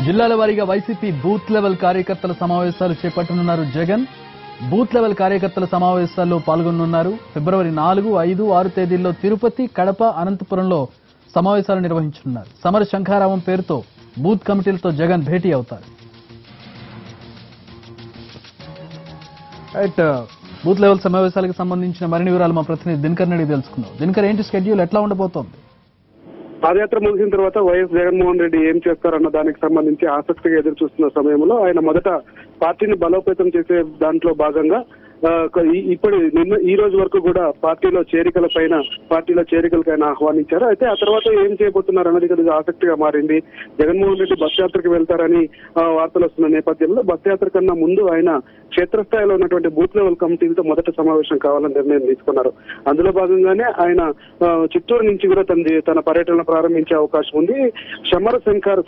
జిల్లాల వారీగా YCP booth level కార్యకర్తల సమావేశాలు చేపట్టనున్నారు జగన్. బూత్ లెవెల్ కార్యకర్తల సమావేశాల్లో పాల్గొనున్నారు. ఫిబ్రవరి 4, 5, 6 తేదీల్లో తిరుపతి, కడప, అనంతపురంలో సమావేశాలు నిర్వహించనున్నారు. సమర శంఖారావం పేరుతో బూత్ కమిటీలతో జగన్ భేటీ అవుతారు. బూత్ లెవెల్ సమావేశాలకు సంబంధించిన మరిన్ని వివరాలు మా ప్రతినిధి దినకర్ రెడ్డి తెలుసుకుందాం. దినకర్, ఏంటి షెడ్యూల్, ఎట్లా ఉండబోతోంది? పాదయాత్ర ముగిసిన తర్వాత వైఎస్ జగన్మోహన్ రెడ్డి ఏం చేస్తారన్న దానికి సంబంధించి ఆసక్తిగా ఎదురు చూస్తున్న సమయంలో ఆయన మొదట పార్టీని బలోపేతం చేసే దాంట్లో భాగంగా ఇప్పుడు ఈ రోజు వరకు కూడా పార్టీలో చేరికలకైనా ఆహ్వానించారు. అయితే ఆ తర్వాత ఏం చేయబోతున్నారు అన్నది కొద్దిగా ఆసక్తిగా మారింది. జగన్మోహన్ రెడ్డి బస్ యాత్రకు వెళ్తారని వార్తలు వస్తున్న నేపథ్యంలో బస్ యాత్ర కన్నా ముందు ఆయన క్షేత్రస్థాయిలో ఉన్నటువంటి బూత్ లెవెల్ కమిటీలతో మొదట సమావేశం కావాలని నిర్ణయం తీసుకున్నారు. అందులో భాగంగానే ఆయన చిత్తూరు నుంచి కూడా తన పర్యటనలు ప్రారంభించే అవకాశం ఉంది.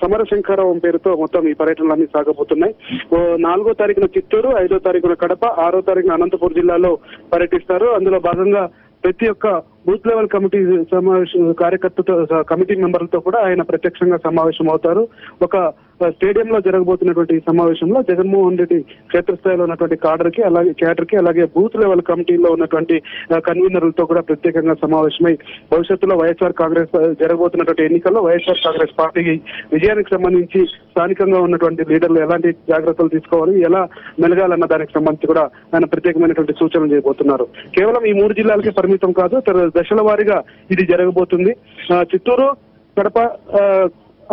సమర శంఖారావం పేరుతో మొత్తం ఈ పర్యటనలన్నీ సాగబోతున్నాయి. 4వ తారీఖున చిత్తూరు, 5వ తారీఖున కడప, 6వ తారీఖున అనంతపురం జిల్లాలో పర్యటిస్తారు. అందులో భాగంగా ప్రతి ఒక్క బూత్ లెవెల్ కమిటీ కమిటీ మెంబర్లతో కూడా ఆయన ప్రత్యక్షంగా సమావేశం అవుతారు. ఒక స్టేడియంలో జరగబోతున్నటువంటి ఈ సమావేశంలో జగన్మోహన్ రెడ్డి క్షేత్రస్థాయిలో ఉన్నటువంటి క్యాడర్కి అలాగే బూత్ లెవెల్ కమిటీలో ఉన్నటువంటి కన్వీనర్లతో కూడా ప్రత్యేకంగా సమావేశమై భవిష్యత్తులో జరగబోతున్నటువంటి ఎన్నికల్లో వైఎస్ఆర్ కాంగ్రెస్ పార్టీ విజయానికి సంబంధించి స్థానికంగా ఉన్నటువంటి లీడర్లు ఎలాంటి జాగ్రత్తలు తీసుకోవాలి, ఎలా మెలగాలన్న దానికి సంబంధించి కూడా ఆయన ప్రత్యేకమైనటువంటి సూచనలు చేయబోతున్నారు. కేవలం ఈ 3 జిల్లాలకే పరిమితం కాదు, దశల వారీగా ఇది జరగబోతుంది. చిత్తూరు, కడప,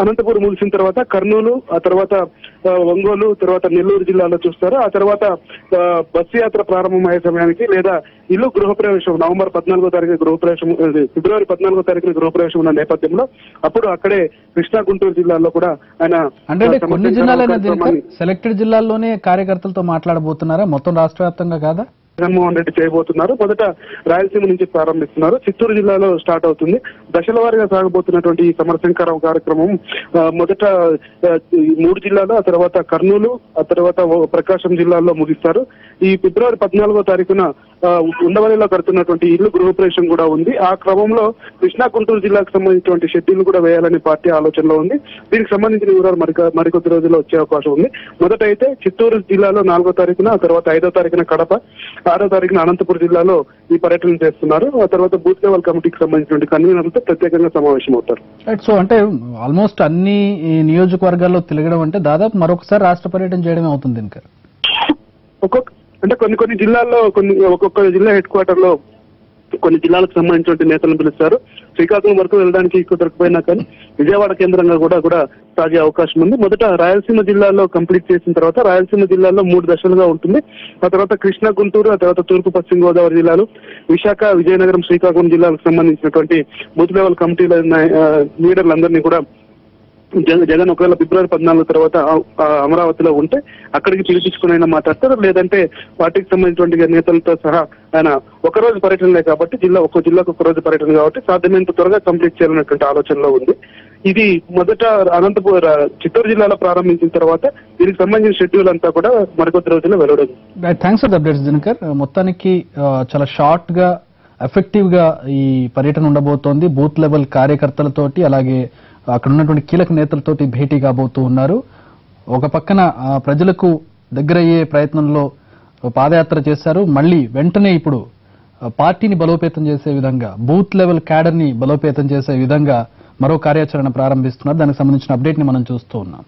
అనంతపురం ముగిసిన తర్వాత కర్నూలు, ఆ తర్వాత ఒంగోలు, తర్వాత నెల్లూరు జిల్లాలో చూస్తారు. ఆ తర్వాత బస్సు యాత్ర ప్రారంభమయ్యే సమయానికి లేదా ఇల్లు గృహప్రవేశం నవంబర్ 14వ తారీఖు గృహప్రవేశం, ఫిబ్రవరి 14వ తారీఖున గృహప్రవేశం ఉన్న నేపథ్యంలో అప్పుడు అక్కడే కృష్ణా, గుంటూరు జిల్లాల్లో కూడా ఆయన కొన్ని జిల్లాలైనా సెలెక్టెడ్ జిల్లాల్లోనే కార్యకర్తలతో మాట్లాడబోతున్నారా, మొత్తం రాష్ట్ర వ్యాప్తంగా కాదా? జగన్మోహన్ రెడ్డి చేయబోతున్నారు. మొదట రాయలసీమ నుంచి ప్రారంభిస్తున్నారు. చిత్తూరు జిల్లాలో స్టార్ట్ అవుతుంది. దశల వారీగా సాగబోతున్నటువంటి ఈ సమరశంఖారావు కార్యక్రమం మొదట 3 జిల్లాలు, ఆ తర్వాత కర్నూలు, ఆ తర్వాత ప్రకాశం జిల్లాల్లో ముగిస్తారు. ఈ ఫిబ్రవరి 14వ తారీఖున ఉండవల్లిలో కడుతున్నటువంటి ఇల్లు గృహప్రవేశం కూడా ఉంది. ఆ క్రమంలో కృష్ణా, గుంటూరు జిల్లాకు సంబంధించినటువంటి షెడ్యూల్ కూడా వేయాలని పార్టీ ఆలోచనలో ఉంది. దీనికి సంబంధించిన వివరాలు మరికొద్ది రోజుల్లో వచ్చే అవకాశం ఉంది. మొదట అయితే చిత్తూరు జిల్లాలో 4వ తారీఖున, ఆ తర్వాత 5వ తారీఖున కడప, 6వ తారీఖున అనంతపురం జిల్లాలో ఈ పర్యటన చేస్తున్నారు. ఆ తర్వాత బూత్ లెవెల్ కమిటీకి సంబంధించినటువంటి కన్వీనర్లతో ప్రత్యేకంగా సమావేశం అవుతారు. సో అంటే ఆల్మోస్ట్ అన్ని నియోజకవర్గాల్లో తిరగడం అంటే దాదాపు మరొకసారి రాష్ట్ర పర్యటన చేయడమే అవుతుంది. ఇంకా కొన్ని జిల్లాల్లో ఒక్కొక్క జిల్లా హెడ్ క్వార్టర్ లో కొన్ని జిల్లాలకు సంబంధించిన నేతలను పిలుస్తారు. శ్రీకాకుళం వరకు వెళ్ళడానికి దొరకపోయినా కానీ విజయవాడ కేంద్రంగా కూడా సాగే అవకాశం ఉంది. మొదట రాయలసీమ జిల్లాలో కంప్లీట్ చేసిన తర్వాత రాయలసీమ జిల్లాలో 3 దశలుగా ఉంటుంది. ఆ తర్వాత కృష్ణా, గుంటూరు, ఆ తర్వాత తూర్పు పశ్చిమ గోదావరి జిల్లాలు, విశాఖ, విజయనగరం, శ్రీకాకుళం జిల్లాలకు సంబంధించినటువంటి బూత్ లెవెల్ కమిటీల లీడర్లందరినీ కూడా జగన్ ఒకవేళ ఫిబ్రవరి 14 తర్వాత అమరావతిలో ఉంటే అక్కడికి పిలిపించుకుని ఆయన మాట్లాడతారు. లేదంటే పార్టీకి సంబంధించినటువంటి నేతలతో సహా ఆయన ఒకరోజు పర్యటనలే కాబట్టి ఒక్కో జిల్లాకు ఒక రోజు పర్యటన కాబట్టి సాధ్యమైనంత త్వరగా కంప్లీట్ చేయాలనేటువంటి ఆలోచనలో ఉంది. ఇది మొదట చిత్తూరు జిల్లాలో ప్రారంభించిన తర్వాత దీనికి సంబంధించిన షెడ్యూల్ అంతా కూడా మరికొద్ది రోజుల్లో వెలువడదు. Thanks for the updates Dinakar. మొత్తానికి చాలా షార్ట్ గా ఎఫెక్టివ్ గా ఈ పర్యటన ఉండబోతోంది. బూత్ లెవెల్ కార్యకర్తలతోటి అలాగే అక్కడ ఉన్నటువంటి కీలక నేతలతోటి భేటీ కాబోతూ ఉన్నారు. ఒక పక్కన ప్రజలకు దగ్గరయ్యే ప్రయత్నంలో పాదయాత్ర చేశారు. మళ్ళీ వెంటనే ఇప్పుడు పార్టీని బలోపేతం చేసే విధంగా, బూత్ లెవెల్ క్యాడర్ ని బలోపేతం చేసే విధంగా మరో కార్యాచరణ ప్రారంభిస్తున్నారు. దానికి సంబంధించిన అప్డేట్ ని మనం చూస్తూ ఉన్నాం.